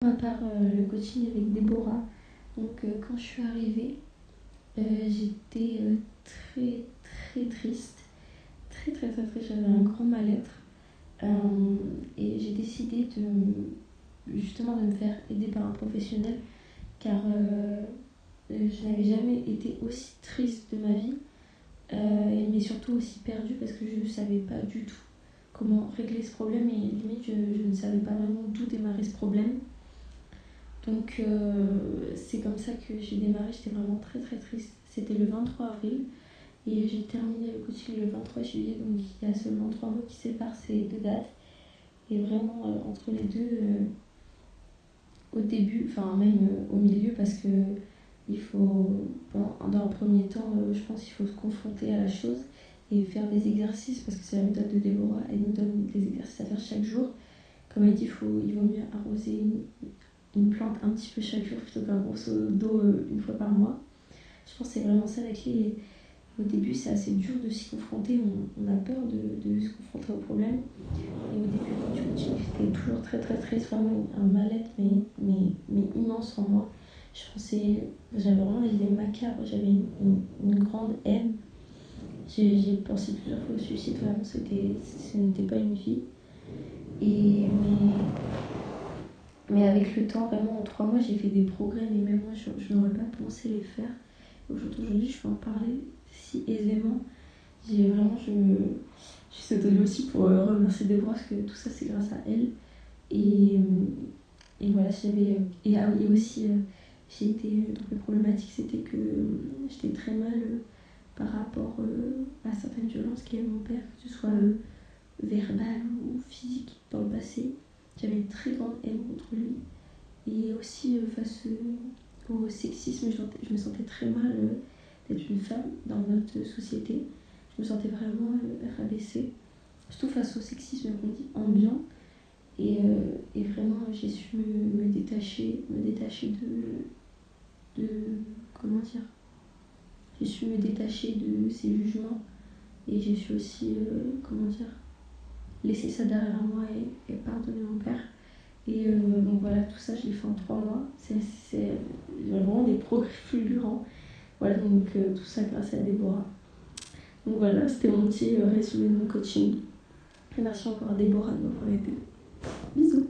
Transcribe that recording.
À part le coaching avec Déborah, donc quand je suis arrivée, j'étais très très triste, très très très triste, j'avais un grand mal-être et j'ai décidé justement de me faire aider par un professionnel car je n'avais jamais été aussi triste de ma vie, mais surtout aussi perdue parce que je ne savais pas du tout comment régler ce problème et limite je ne savais pas vraiment d'où démarrer ce problème. Donc c'est comme ça que j'ai démarré, j'étais vraiment très très triste. C'était le 23 avril et j'ai terminé le coaching le 23 juillet, donc il y a seulement 3 mois qui séparent ces deux dates. Et vraiment entre les deux, au début, enfin même au milieu, parce que il faut, dans un premier temps, je pense qu'il faut se confronter à la chose et faire des exercices, parce que c'est la méthode de Déborah, elle nous donne des exercices à faire chaque jour. Comme elle dit, il vaut mieux arroser une plante un petit peu chaque jour plutôt qu'un grosso d'eau une fois par mois. Je pense que c'est vraiment ça la clé. Au début, c'est assez dur de s'y confronter, on a peur de se confronter au problème. Et au début, quand tu continues, j'étais toujours très très triste, vraiment un mal-être, mais immense en moi. J'avais vraiment des idées macabres, j'avais une grande haine. J'ai pensé plusieurs fois au suicide, vraiment, ce n'était pas une vie. Mais avec le temps, vraiment, en 3 mois, j'ai fait des progrès, mais même moi, je n'aurais pas pensé les faire. Aujourd'hui, je peux en parler si aisément. Je suis sautée aussi pour remercier Déborah, parce que tout ça, c'est grâce à elle. Et, et voilà, et aussi, j'ai été dans les problématiques, c'était que j'étais très mal par rapport à certaines violences qu'il y a eu mon père, que ce soit verbale ou physique dans le passé. J'avais une très grande haine contre lui. Et aussi face au sexisme, je me sentais très mal d'être une femme dans notre société. Je me sentais vraiment rabaissée, surtout face au sexisme qu'on dit ambiant. Et vraiment, j'ai su me détacher de. Comment dire. J'ai su me détacher de ces jugements. Et j'ai su aussi, comment dire, laisser ça derrière moi et pardonner mon père. Et donc voilà, tout ça, je l'ai fait en 3 mois. C'est vraiment des progrès fulgurants. Voilà, donc tout ça grâce à Déborah. Donc voilà, c'était mon petit résumé de mon coaching. Et merci encore à Déborah de m'avoir aidé. Bisous.